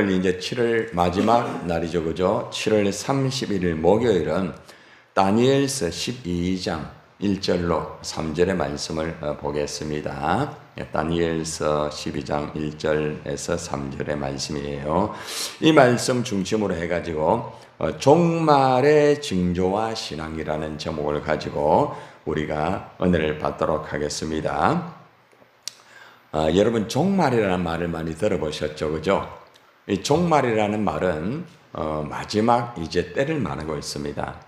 이제 7월 마지막 날이죠, 그죠? 7월 31일 목요일은 다니엘서 12장 1절로 3절의 말씀을 보겠습니다. 다니엘서 12장 1절에서 3절의 말씀이에요. 이 말씀 중심으로 해가지고 종말의 징조와 신앙이라는 제목을 가지고 우리가 은혜를 받도록 하겠습니다. 여러분 종말이라는 말을 많이 들어보셨죠, 그죠? 이 종말이라는 말은 마지막 이제 때를 말하고 있습니다.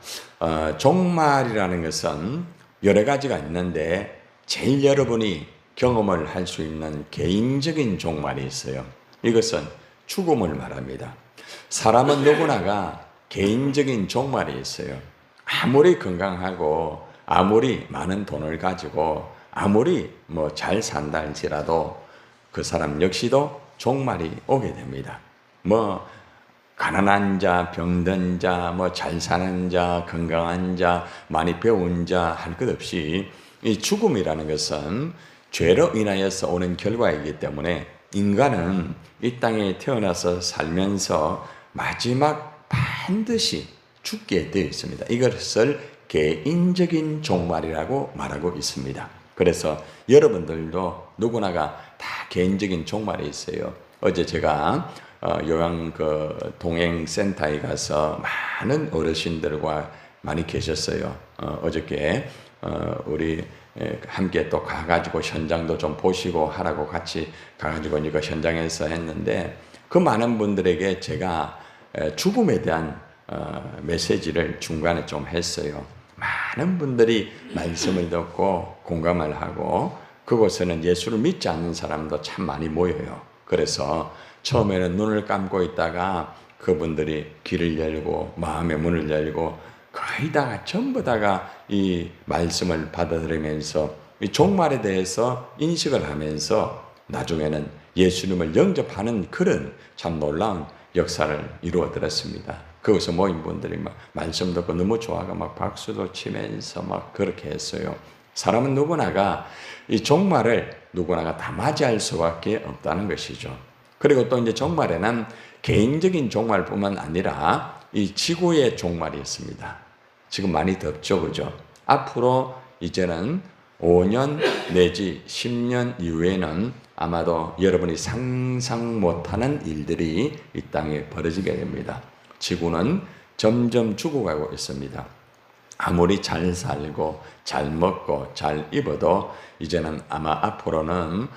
종말이라는 것은 여러 가지가 있는데 제일 여러분이 경험을 할 수 있는 개인적인 종말이 있어요. 이것은 죽음을 말합니다. 사람은 누구나가 개인적인 종말이 있어요. 아무리 건강하고 아무리 많은 돈을 가지고 아무리 잘 산다 할지라도 그 사람 역시도 종말이 오게 됩니다. 가난한 자, 병든 자, 잘 사는 자, 건강한 자, 많이 배운 자 할 것 없이 이 죽음이라는 것은 죄로 인하여서 오는 결과이기 때문에 인간은 이 땅에 태어나서 살면서 마지막 반드시 죽게 되어 있습니다. 이것을 개인적인 종말이라고 말하고 있습니다. 그래서 여러분들도 누구나가 다 개인적인 종말이 있어요. 어제 제가 요양 동행센터에 가서 많은 어르신들과 많이 계셨어요. 어저께 우리 함께 또 가가지고 현장도 좀 보시고 하라고 같이 가가지고 이거 현장에서 했는데 그 많은 분들에게 제가 죽음에 대한 메시지를 중간에 좀 했어요. 많은 분들이 말씀을 듣고 공감을 하고 그곳에는 예수를 믿지 않는 사람도 참 많이 모여요. 그래서 처음에는 눈을 감고 있다가 그분들이 귀를 열고 마음의 문을 열고 거의 다 전부 다가 이 말씀을 받아들이면서 이 종말에 대해서 인식을 하면서 나중에는 예수님을 영접하는 그런 참 놀라운 역사를 이루어들었습니다. 거기서 모인 분들이 말씀 듣고 너무 좋아가 박수도 치면서 그렇게 했어요. 사람은 누구나가 이 종말을 누구나가 다 맞이할 수밖에 없다는 것이죠. 그리고 또 이제 종말에는 개인적인 종말뿐만 아니라 이 지구의 종말이 있습니다. 지금 많이 덥죠, 그죠? 앞으로 이제는 5년 내지 10년 이후에는 아마도 여러분이 상상 못하는 일들이 이 땅에 벌어지게 됩니다. 지구는 점점 죽어가고 있습니다. 아무리 잘 살고 잘 먹고 잘 입어도 이제는 아마 앞으로는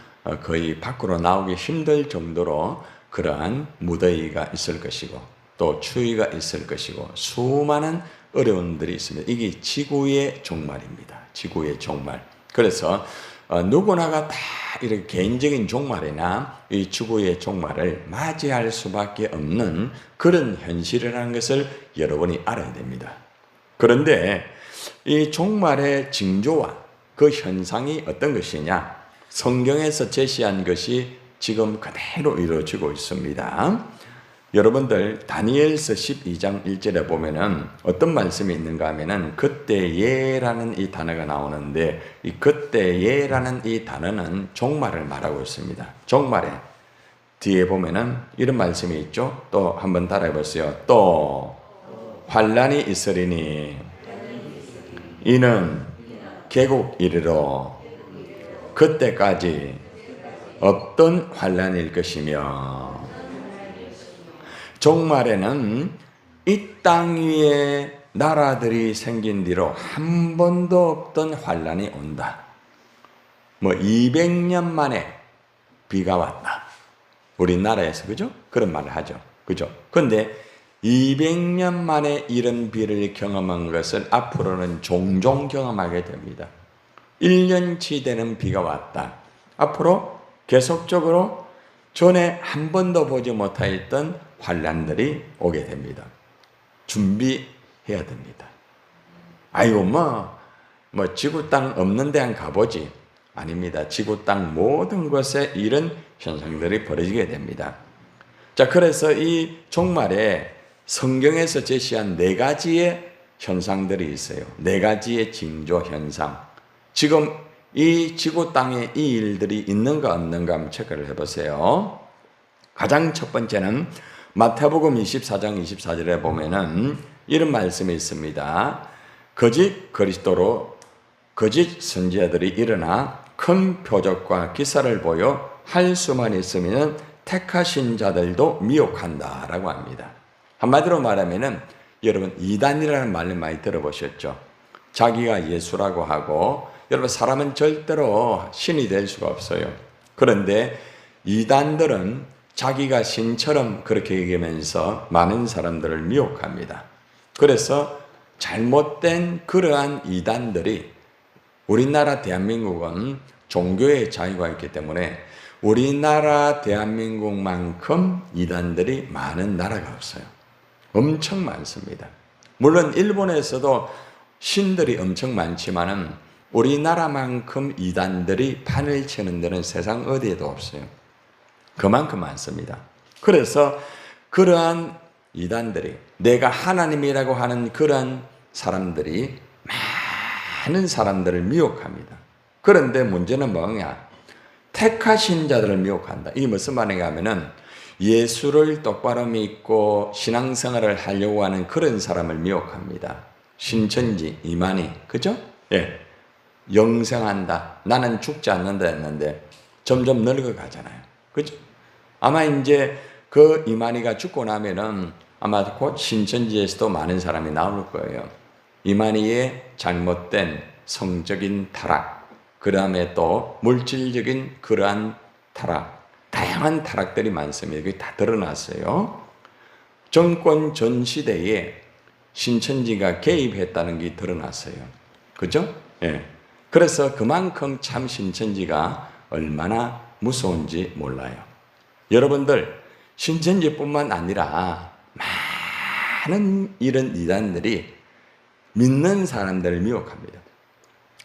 거의 밖으로 나오기 힘들 정도로 그러한 무더위가 있을 것이고 또 추위가 있을 것이고 수많은 어려움들이 있습니다. 이게 지구의 종말입니다. 지구의 종말. 그래서 누구나가 다 이렇게 개인적인 종말이나 이 지구의 종말을 맞이할 수밖에 없는 그런 현실이라는 것을 여러분이 알아야 됩니다. 그런데 이 종말의 징조와 그 현상이 어떤 것이냐? 성경에서 제시한 것이 지금 그대로 이루어지고 있습니다. 여러분들 다니엘서 12장 1절에 보면은 어떤 말씀이 있는가 하면은 그때예라는 이 단어가 나오는데 이 그때예라는 이 단어는 종말을 말하고 있습니다. 종말에 뒤에 보면은 이런 말씀이 있죠. 또 한번 따라해 보세요. 또 환난이 있으리니 이는 개국 이르러 그때까지 없던 환난일 것이며 종말에는 이 땅 위에 나라들이 생긴 뒤로 한 번도 없던 환난이 온다. 200년 만에 비가 왔다. 우리나라에서 그죠? 그런 말을 하죠. 그죠? 그런데 200년 만에 이런 비를 경험한 것을 앞으로는 종종 경험하게 됩니다. 1년치 되는 비가 왔다. 앞으로 계속적으로 전에 한 번도 보지 못하였던 환난들이 오게 됩니다. 준비해야 됩니다. 아이고 지구 땅 없는 데 한 가보지. 아닙니다. 지구 땅 모든 곳에 이런 현상들이 벌어지게 됩니다. 자, 그래서 이 종말에 성경에서 제시한 4가지의 현상들이 있어요. 4가지의 징조 현상. 지금 이 지구 땅에 이 일들이 있는가 없는가 한번 체크를 해보세요. 가장 첫 번째는 마태복음 24장 24절에 보면은 이런 말씀이 있습니다. 거짓 그리스도로 거짓 선지자들이 일어나 큰 표적과 기사를 보여 할 수만 있으면 택하신 자들도 미혹한다라고 합니다. 한마디로 말하면은 여러분 이단이라는 말을 많이 들어보셨죠? 자기가 예수라고 하고 여러분 사람은 절대로 신이 될 수가 없어요. 그런데 이단들은 자기가 신처럼 그렇게 얘기하면서 많은 사람들을 미혹합니다. 그래서 잘못된 그러한 이단들이 우리나라 대한민국은 종교의 자유가 있기 때문에 우리나라 대한민국만큼 이단들이 많은 나라가 없어요. 엄청 많습니다. 물론 일본에서도 신들이 엄청 많지만은 우리나라만큼 이단들이 판을 치는 데는 세상 어디에도 없어요. 그만큼 많습니다. 그래서 그러한 이단들이 내가 하나님이라고 하는 그러한 사람들이 많은 사람들을 미혹합니다. 그런데 문제는 뭐냐? 택하신 자들을 미혹한다. 이게 무슨 말인가 하면은 예수를 똑바로 믿고 신앙생활을 하려고 하는 그런 사람을 미혹합니다. 신천지, 이만희, 그죠? 예. 영생한다. 나는 죽지 않는다 했는데 점점 늙어가잖아요. 그죠? 아마 이제 그 이만희가 죽고 나면은 아마 곧 신천지에서도 많은 사람이 나올 거예요. 이만희의 잘못된 성적인 타락, 그 다음에 또 물질적인 그러한 타락, 다양한 타락들이 많습니다. 그게 다 드러났어요. 정권 전 시대에 신천지가 개입했다는 게 드러났어요. 그죠? 예. 그래서 그만큼 참 신천지가 얼마나 무서운지 몰라요. 여러분들, 신천지뿐만 아니라 많은 이런 이단들이 믿는 사람들을 미혹합니다.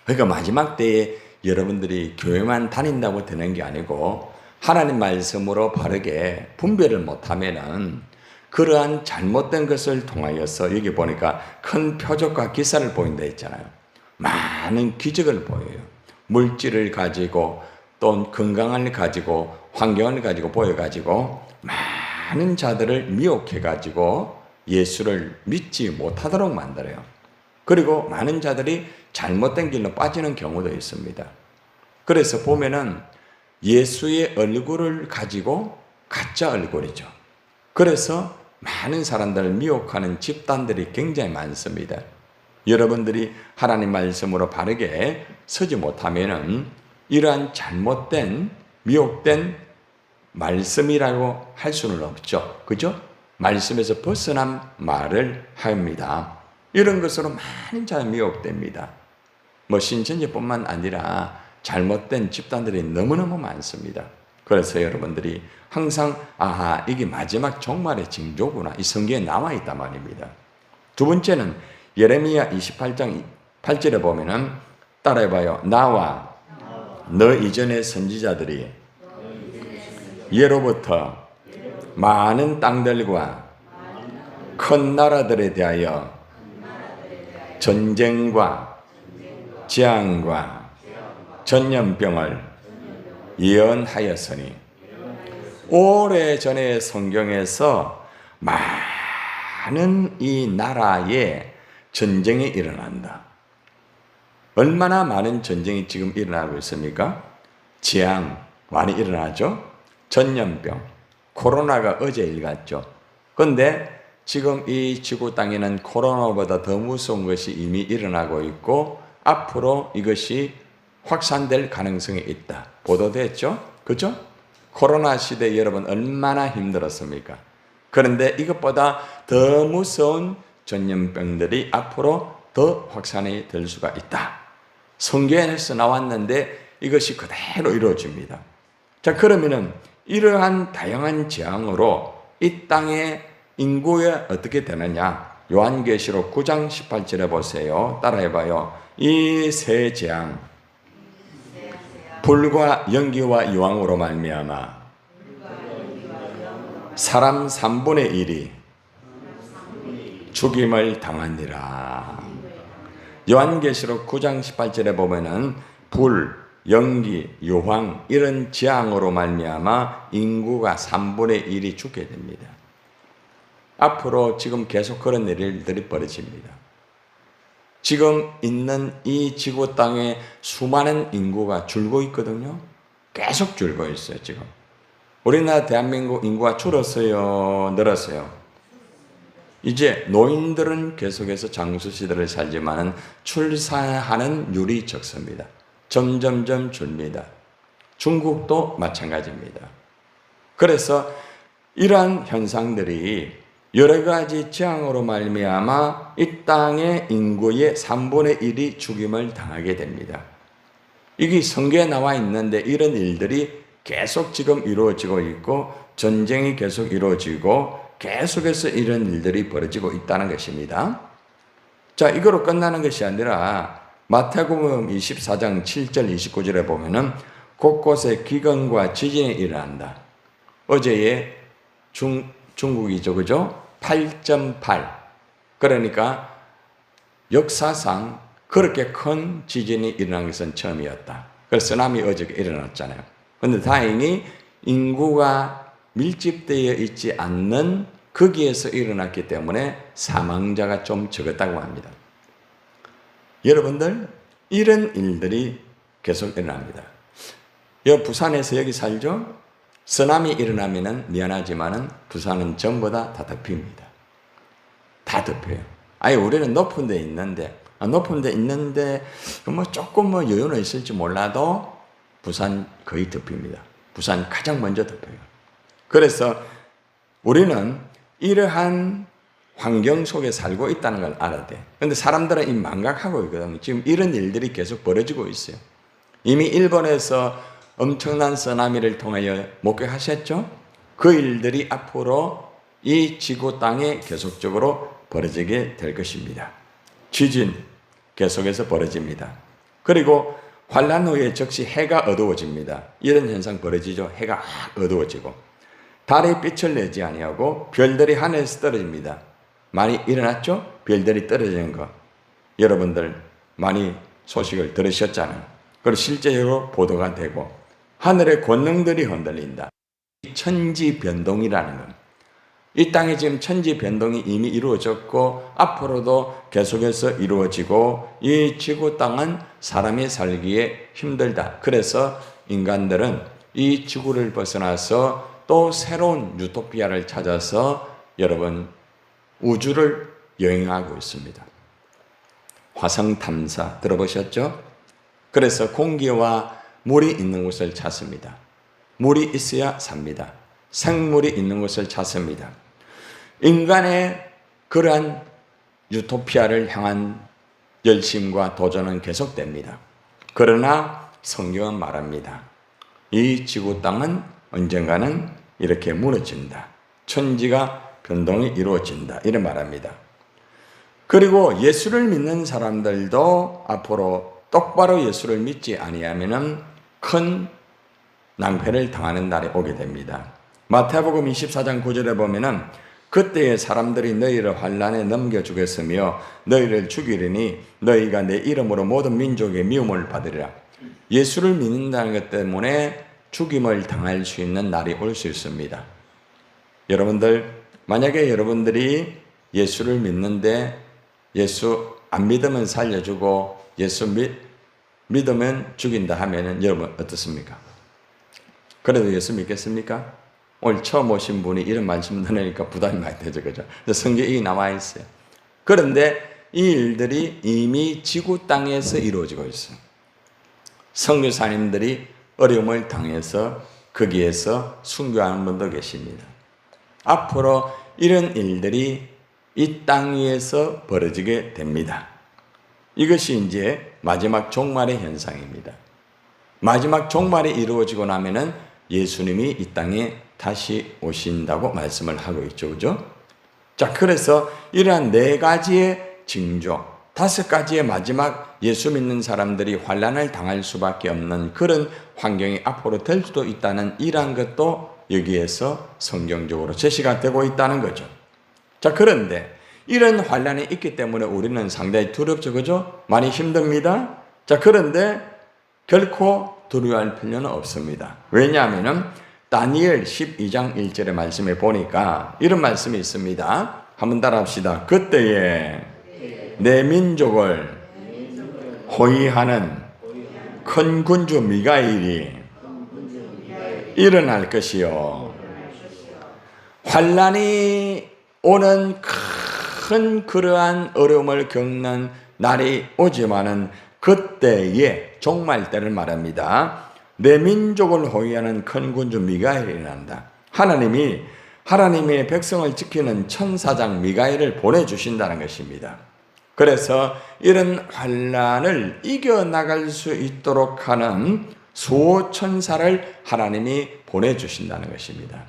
그러니까 마지막 때에 여러분들이 교회만 다닌다고 되는 게 아니고 하나님 말씀으로 바르게 분별을 못하면은 그러한 잘못된 것을 통하여서 여기 보니까 큰 표적과 기사를 보인다 했잖아요. 많은 기적을 보여요. 물질을 가지고 또 건강을 가지고 환경을 가지고 보여가지고 많은 자들을 미혹해가지고 예수를 믿지 못하도록 만들어요. 그리고 많은 자들이 잘못된 길로 빠지는 경우도 있습니다. 그래서 보면은 예수의 얼굴을 가지고 가짜 얼굴이죠. 그래서 많은 사람들을 미혹하는 집단들이 굉장히 많습니다. 여러분들이 하나님 말씀으로 바르게 서지 못하면은 이러한 잘못된 미혹된 말씀이라고 할 수는 없죠. 그죠? 말씀에서 벗어난 말을 합니다. 이런 것으로 많은 자가 미혹됩니다. 뭐 신천지뿐만 아니라 잘못된 집단들이 너무너무 많습니다. 그래서 여러분들이 항상 아하 이게 마지막 종말의 징조구나 이 성경에 나와 있단 말입니다. 두 번째는 예레미야 28장 8절에 보면은 따라해봐요. 나와 너 이전의 선지자들이 예로부터 많은 땅들과 큰 나라들에 대하여 전쟁과 재앙과 전염병을 예언하였으니 오래전에 성경에서 많은 이 나라에 전쟁이 일어난다. 얼마나 많은 전쟁이 지금 일어나고 있습니까? 재앙 많이 일어나죠? 전염병, 코로나가 어제 일 같죠? 그런데 지금 이 지구 땅에는 코로나보다 더 무서운 것이 이미 일어나고 있고 앞으로 이것이 확산될 가능성이 있다. 보도됐죠? 그죠? 코로나 시대 여러분 얼마나 힘들었습니까? 그런데 이것보다 더 무서운 전염병들이 앞으로 더 확산이 될 수가 있다. 성경에서 나왔는데 이것이 그대로 이루어집니다. 자, 그러면은 이러한 다양한 재앙으로 이 땅의 인구에 어떻게 되느냐? 요한계시록 9장 18절에 보세요. 따라해봐요. 이 세 재앙, 불과 연기와 유황으로 말미암아 사람 3분의 1이 죽임을 당하니라. 요한계시록 9장 18절에 보면은 불, 연기, 유황 이런 재앙으로 말미암아 인구가 3분의 1이 죽게 됩니다. 앞으로 지금 계속 그런 일들이 벌어집니다. 지금 있는 이 지구 땅에 수많은 인구가 줄고 있거든요. 계속 줄고 있어요, 지금. 우리나라 대한민국 인구가 줄었어요, 늘었어요? 이제 노인들은 계속해서 장수시대를 살지만 출산하는 율이 적습니다. 점점점 줍니다. 중국도 마찬가지입니다. 그래서 이러한 현상들이 여러 가지 재앙으로 말미암아 이 땅의 인구의 3분의 1이 죽임을 당하게 됩니다. 이게 성경에 나와 있는데 이런 일들이 계속 지금 이루어지고 있고 전쟁이 계속 이루어지고 계속해서 이런 일들이 벌어지고 있다는 것입니다. 자, 이거로 끝나는 것이 아니라 마태복음 24장 7절 29절에 보면은 곳곳에 기근과 지진이 일어난다. 어제의 중국이죠, 그죠? 8.8. 그러니까 역사상 그렇게 큰 지진이 일어난 것은 처음이었다. 그래서 쓰나미 어저께 일어났잖아요. 그런데 다행히 인구가 밀집되어 있지 않는 거기에서 일어났기 때문에 사망자가 좀 적었다고 합니다. 여러분들, 이런 일들이 계속 일어납니다. 부산에서 여기 살죠? 쓰나미 일어나면은 미안하지만은 부산은 전부 다 덮입니다. 다 덮여요. 아니, 우리는 높은 데 있는데, 뭐 조금 여유는 있을지 몰라도 부산 거의 덮입니다. 부산 가장 먼저 덮여요. 그래서 우리는 이러한 환경 속에 살고 있다는 걸 알아야 돼. 그런데 사람들은 이 망각하고 있거든요. 지금 이런 일들이 계속 벌어지고 있어요. 이미 일본에서 엄청난 쓰나미를 통하여 목격하셨죠? 그 일들이 앞으로 이 지구 땅에 계속적으로 벌어지게 될 것입니다. 지진 계속해서 벌어집니다. 그리고 환란 후에 즉시 해가 어두워집니다. 이런 현상 벌어지죠. 해가 어두워지고 달이 빛을 내지 아니하고 별들이 하늘에서 떨어집니다. 많이 일어났죠? 별들이 떨어지는 거. 여러분들 많이 소식을 들으셨잖아요. 그리고 실제로 보도가 되고 하늘의 권능들이 흔들린다. 천지 변동이라는 것. 이 땅에 지금 천지 변동이 이미 이루어졌고 앞으로도 계속해서 이루어지고 이 지구 땅은 사람이 살기에 힘들다. 그래서 인간들은 이 지구를 벗어나서 또 새로운 유토피아를 찾아서 여러분 우주를 여행하고 있습니다. 화성 탐사 들어보셨죠? 그래서 공기와 물이 있는 곳을 찾습니다. 물이 있어야 삽니다. 생물이 있는 곳을 찾습니다. 인간의 그러한 유토피아를 향한 열심과 도전은 계속됩니다. 그러나 성경은 말합니다. 이 지구 땅은 언젠가는 이렇게 무너진다. 천지가 변동이 이루어진다. 이런 말합니다. 그리고 예수를 믿는 사람들도 앞으로 똑바로 예수를 믿지 아니하면은 큰 낭패를 당하는 날이 오게 됩니다. 마태복음 24장 9절에 보면은 그때의 사람들이 너희를 환난에 넘겨주겠으며 너희를 죽이리니 너희가 내 이름으로 모든 민족의 미움을 받으리라. 예수를 믿는다는 것 때문에 죽임을 당할 수 있는 날이 올 수 있습니다. 여러분들, 만약에 여러분들이 예수를 믿는데 예수 안 믿으면 살려주고 예수 믿으면 죽인다 하면은 여러분 어떻습니까? 그래도 예수 믿겠습니까? 오늘 처음 오신 분이 이런 말씀 들으니까 부담이 많이 되죠, 그죠? 성경이 나와 있어요. 그런데 이 일들이 이미 지구 땅에서 이루어지고 있어요. 선교사님들이 어려움을 당해서 거기에서 순교하는 분도 계십니다. 앞으로 이런 일들이 이 땅 위에서 벌어지게 됩니다. 이것이 이제 마지막 종말의 현상입니다. 마지막 종말이 이루어지고 나면은 예수님이 이 땅에 다시 오신다고 말씀을 하고 있죠. 그죠? 자, 그래서 이러한 4가지의 징조, 5가지의 마지막 예수 믿는 사람들이 환난을 당할 수밖에 없는 그런 환경이 앞으로 될 수도 있다는 이러한 것도 여기에서 성경적으로 제시가 되고 있다는 거죠. 자, 그런데 이런 환난이 있기 때문에 우리는 상당히 두렵죠. 그죠? 많이 힘듭니다. 자, 그런데 결코 두려워할 필요는 없습니다. 왜냐하면 다니엘 12장 1절의 말씀에 보니까 이런 말씀이 있습니다. 한번 따라합시다. 그때에 내 민족을 호위하는 큰 군주 미가엘이 일어날 것이요. 환난이 오는 큰 그러한 어려움을 겪는 날이 오지만은 그때에 종말 때를 말합니다. 내 민족을 호위하는 큰 군주 미가엘이 일어난다. 하나님의 백성을 지키는 천사장 미가엘을 보내주신다는 것입니다. 그래서 이런 환난을 이겨나갈 수 있도록 하는 수호천사를 하나님이 보내주신다는 것입니다.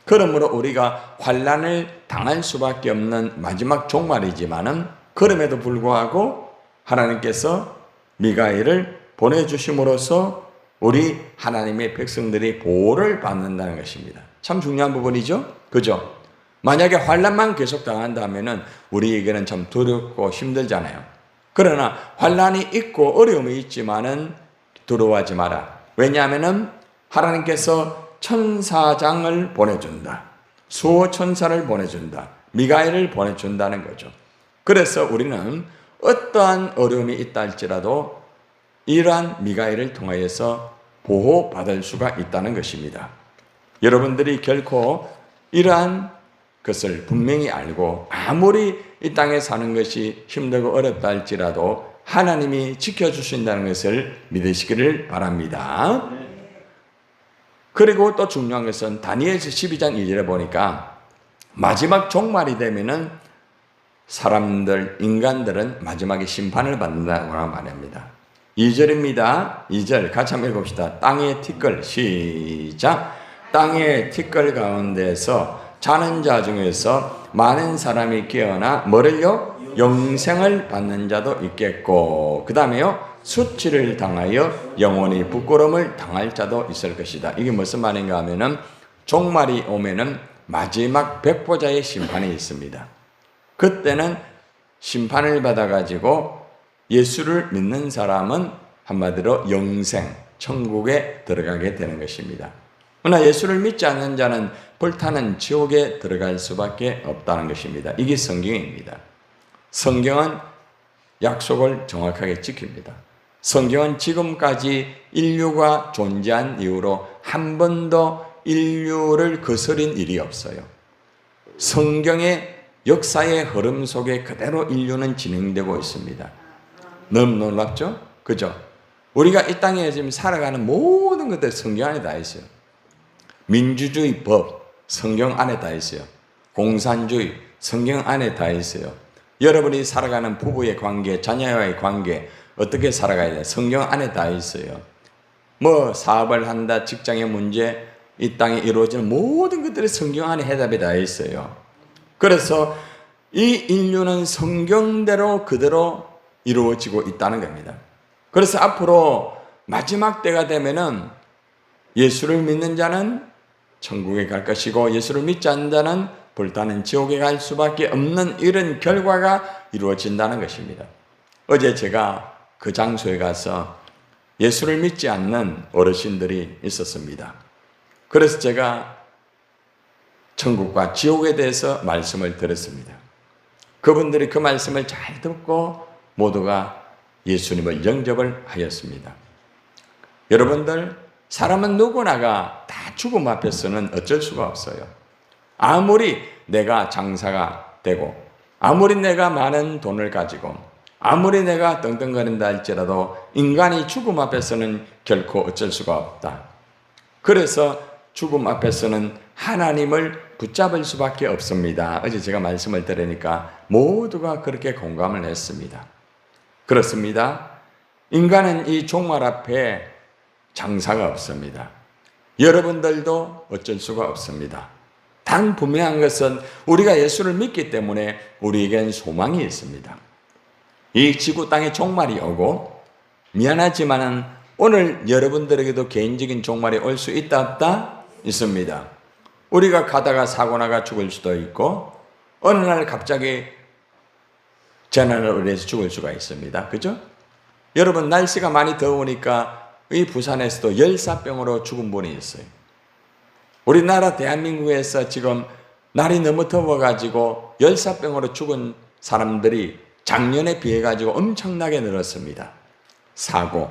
그러므로 우리가 환난을 당할 수밖에 없는 마지막 종말이지만은 그럼에도 불구하고 하나님께서 미가엘을 보내주심으로써 우리 하나님의 백성들이 보호를 받는다는 것입니다. 참 중요한 부분이죠? 그죠? 만약에 환난만 계속 당한다면은 우리에게는 참 두렵고 힘들잖아요. 그러나 환난이 있고 어려움이 있지만은 두려워하지 마라. 왜냐하면은 하나님께서 천사장을 보내준다. 수호천사를 보내준다. 미가엘을 보내준다는 거죠. 그래서 우리는 어떠한 어려움이 있다 할지라도 이러한 미가엘을 통하여서 보호받을 수가 있다는 것입니다. 여러분들이 결코 이러한 것을 분명히 알고 아무리 이 땅에 사는 것이 힘들고 어렵다 할지라도 하나님이 지켜주신다는 것을 믿으시기를 바랍니다. 그리고 또 중요한 것은 다니엘서 12장 2절에 보니까 마지막 종말이 되면은 인간들은 마지막에 심판을 받는다고 말합니다. 2절입니다. 2절 같이 한번 읽읍시다. 땅의 티끌 시작. 땅의 티끌 가운데서 자는 자 중에서 많은 사람이 깨어나 뭐를요? 영생을 받는 자도 있겠고 그 다음에요 수치를 당하여 영원히 부끄러움을 당할 자도 있을 것이다. 이게 무슨 말인가 하면은 종말이 오면은 마지막 백보자의 심판이 있습니다. 그때는 심판을 받아가지고 예수를 믿는 사람은 한마디로 영생, 천국에 들어가게 되는 것입니다. 그러나 예수를 믿지 않는 자는 불타는 지옥에 들어갈 수밖에 없다는 것입니다. 이게 성경입니다. 성경은 약속을 정확하게 지킵니다. 성경은 지금까지 인류가 존재한 이후로 한 번도 인류를 거스린 일이 없어요. 성경의 역사의 흐름 속에 그대로 인류는 진행되고 있습니다. 너무 놀랍죠? 그죠? 우리가 이 땅에 지금 살아가는 모든 것들 성경 안에 다 있어요. 민주주의 법, 성경 안에 다 있어요. 공산주의, 성경 안에 다 있어요. 여러분이 살아가는 부부의 관계, 자녀와의 관계, 어떻게 살아가야 돼? 성경 안에 다 있어요. 뭐 사업을 한다, 직장의 문제, 이 땅에 이루어지는 모든 것들이 성경 안에 해답이 다 있어요. 그래서 이 인류는 성경대로 그대로 이루어지고 있다는 겁니다. 그래서 앞으로 마지막 때가 되면은 예수를 믿는 자는 천국에 갈 것이고 예수를 믿지 않는 자는 불타는 지옥에 갈 수밖에 없는 이런 결과가 이루어진다는 것입니다. 어제 제가 그 장소에 가서 예수를 믿지 않는 어르신들이 있었습니다. 그래서 제가 천국과 지옥에 대해서 말씀을 들었습니다. 그분들이 그 말씀을 잘 듣고 모두가 예수님을 영접을 하였습니다. 여러분들, 사람은 누구나가 다 죽음 앞에서는 어쩔 수가 없어요. 아무리 내가 장사가 되고 아무리 내가 많은 돈을 가지고 아무리 내가 떵떵거린다 할지라도 인간이 죽음 앞에서는 결코 어쩔 수가 없다. 그래서 죽음 앞에서는 하나님을 붙잡을 수밖에 없습니다. 어제 제가 말씀을 들으니까 모두가 그렇게 공감을 했습니다. 그렇습니다. 인간은 이 종말 앞에 장사가 없습니다. 여러분들도 어쩔 수가 없습니다. 단 분명한 것은 우리가 예수를 믿기 때문에 우리에겐 소망이 있습니다. 이 지구 땅에 종말이 오고 미안하지만은 오늘 여러분들에게도 개인적인 종말이 올 수 있다 없다? 있습니다. 우리가 가다가 사고 나가 죽을 수도 있고 어느 날 갑자기 재난을 의해서 죽을 수가 있습니다. 그죠? 여러분 날씨가 많이 더우니까 이 부산에서도 열사병으로 죽은 분이 있어요. 우리나라 대한민국에서 지금 날이 너무 더워가지고 열사병으로 죽은 사람들이 작년에 비해가지고 엄청나게 늘었습니다. 사고,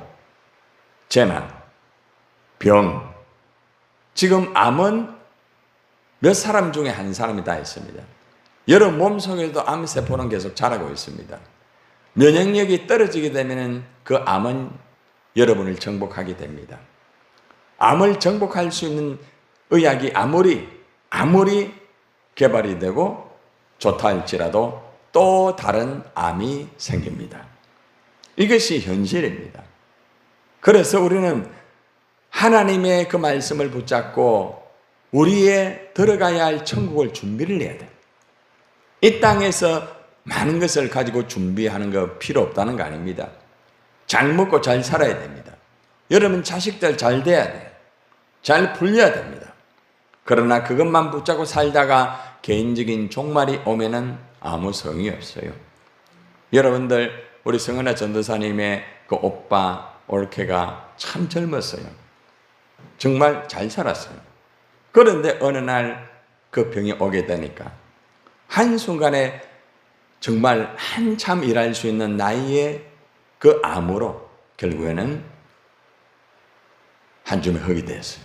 재난, 병. 지금 암은 몇 사람 중에 한 사람이 다 있습니다. 여러분 몸속에도 암세포는 계속 자라고 있습니다. 면역력이 떨어지게 되면 그 암은 여러분을 정복하게 됩니다. 암을 정복할 수 있는 의학이 아무리 개발이 되고 좋다 할지라도 또 다른 암이 생깁니다. 이것이 현실입니다. 그래서 우리는 하나님의 그 말씀을 붙잡고 우리의 들어가야 할 천국을 준비를 해야 돼요. 이 땅에서 많은 것을 가지고 준비하는 거 필요 없다는 거 아닙니다. 잘 먹고 잘 살아야 됩니다. 여러분 자식들 잘 돼야 돼요. 잘 불려야 됩니다. 그러나 그것만 붙잡고 살다가 개인적인 종말이 오면은 아무 소용이 없어요. 여러분들 우리 성은아 전도사님의 그 오빠 올케가 참 젊었어요. 정말 잘 살았어요. 그런데 어느 날 그 병이 오게 되니까 한순간에 정말 한참 일할 수 있는 나이에 그 암으로 결국에는 한 줌의 흙이 됐어요.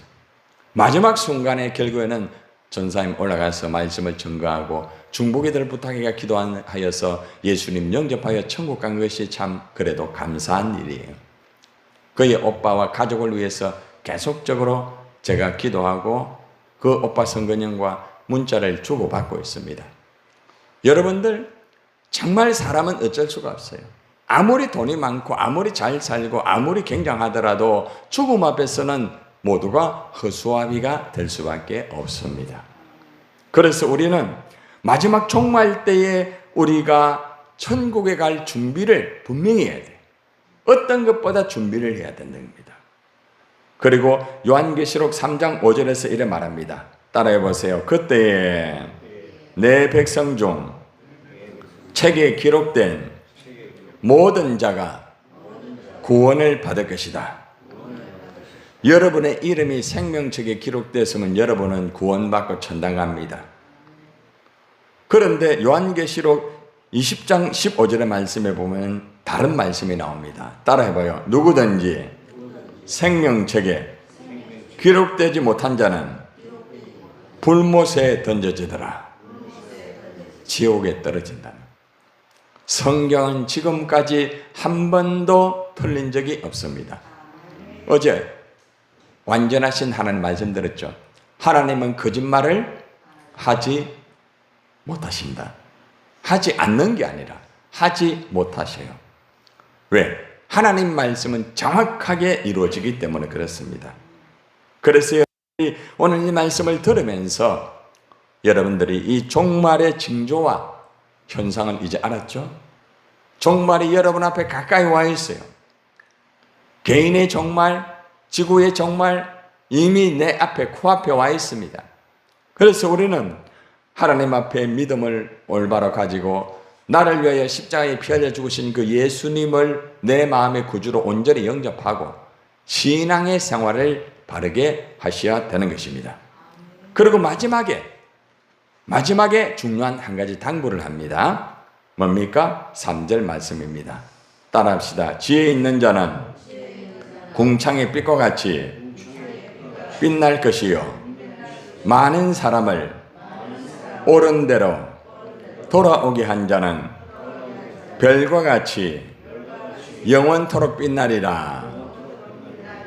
마지막 순간에 결국에는 전사님 올라가서 말씀을 증거하고 중보기도를 부탁해가 기도하여서 예수님 영접하여 천국 간 것이 참 그래도 감사한 일이에요. 그의 오빠와 가족을 위해서 계속적으로 제가 기도하고 그 오빠 선근형과 문자를 주고받고 있습니다. 여러분들 정말 사람은 어쩔 수가 없어요. 아무리 돈이 많고 아무리 잘 살고 아무리 굉장하더라도 죽음 앞에서는 모두가 허수아비가 될 수밖에 없습니다. 그래서 우리는 마지막 종말 때에 우리가 천국에 갈 준비를 분명히 해야 돼요. 어떤 것보다 준비를 해야 된다는 겁니다. 그리고 요한계시록 3장 5절에서 이래 말합니다. 따라해 보세요. 그때에 내 백성 중 책에 기록된 모든 자가 구원을 받을 것이다. 여러분의 이름이 생명책에 기록됐으면 여러분은 구원받고 천당 갑니다. 그런데 요한계시록 20장 15절의 말씀에 보면 다른 말씀이 나옵니다. 따라해봐요. 누구든지 생명책에 기록되지 못한 자는 불못에 던져지더라. 지옥에 떨어진다는. 성경은 지금까지 한 번도 틀린 적이 없습니다. 어제 완전하신 하나님 말씀 들었죠. 하나님은 거짓말을 하지 못하신다. 하지 않는 게 아니라 하지 못하셔요. 왜? 하나님 말씀은 정확하게 이루어지기 때문에 그렇습니다. 그래서 오늘 이 말씀을 들으면서 여러분들이 이 종말의 징조와 현상을 이제 알았죠? 종말이 여러분 앞에 가까이 와 있어요. 개인의 종말, 지구의 종말 이미 내 앞에 코앞에 와 있습니다. 그래서 우리는 하나님 앞에 믿음을 올바로 가지고 나를 위하여 십자가에 피 흘려 죽으신 그 예수님을 내 마음의 구주로 온전히 영접하고 신앙의 생활을 바르게 하셔야 되는 것입니다. 그리고 마지막에 중요한 한 가지 당부를 합니다. 뭡니까? 3절 말씀입니다. 따라합시다. 지혜 있는 자는 궁창의 빛과 같이 빛날 것이요 많은 사람을 옳은 대로 돌아오게 한 자는 별과 같이 영원토록 빛나리라.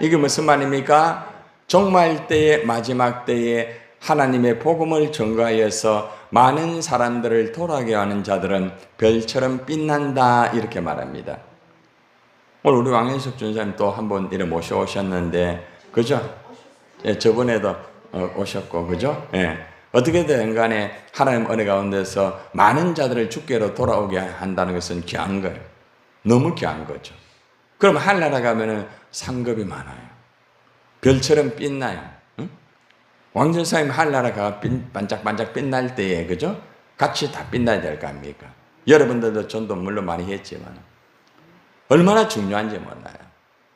이게 무슨 말입니까? 종말 때에 마지막 때에 하나님의 복음을 전가하여서 많은 사람들을 돌아오게 하는 자들은 별처럼 빛난다 이렇게 말합니다. 오늘 우리 왕현석 전사님 또 한번 이래 모셔오셨는데 그죠? 예, 저번에도 오셨고 그죠? 예. 어떻게든 간에 하나님 은혜 가운데서 많은 자들을 주께로 돌아오게 한다는 것은 귀한 거예요. 너무 귀한 거죠. 그럼 하늘나라 가면은 상급이 많아요. 별처럼 빛나요. 응? 왕전사님 하늘나라가 반짝반짝 빛날 때에 그죠? 같이 다 빛나야 될 거 아닙니까? 여러분들도 전도 물론 많이 했지만 얼마나 중요한지 몰라요.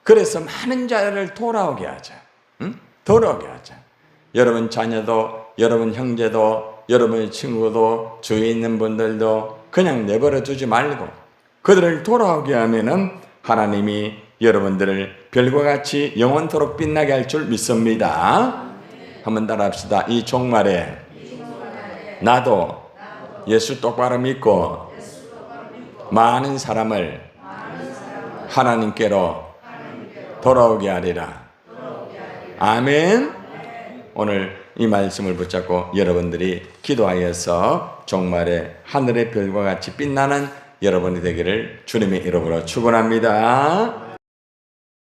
그래서 많은 자를 돌아오게 하자. 응? 돌아오게 하자. 여러분 자녀도, 여러분 형제도, 여러분 친구도, 주위에 있는 분들도 그냥 내버려 두지 말고 그들을 돌아오게 하면은 하나님이 여러분들을 별과 같이 영원토록 빛나게 할 줄 믿습니다. 한번 따라합시다. 이 종말에 나도 예수 똑바로 믿고 많은 사람을 하나님께로 돌아오게 하리라. 아멘. 오늘 이 말씀을 붙잡고 여러분들이 기도하여서 종말에 하늘의 별과 같이 빛나는 여러분이 되기를 주님의 이름으로 축원합니다.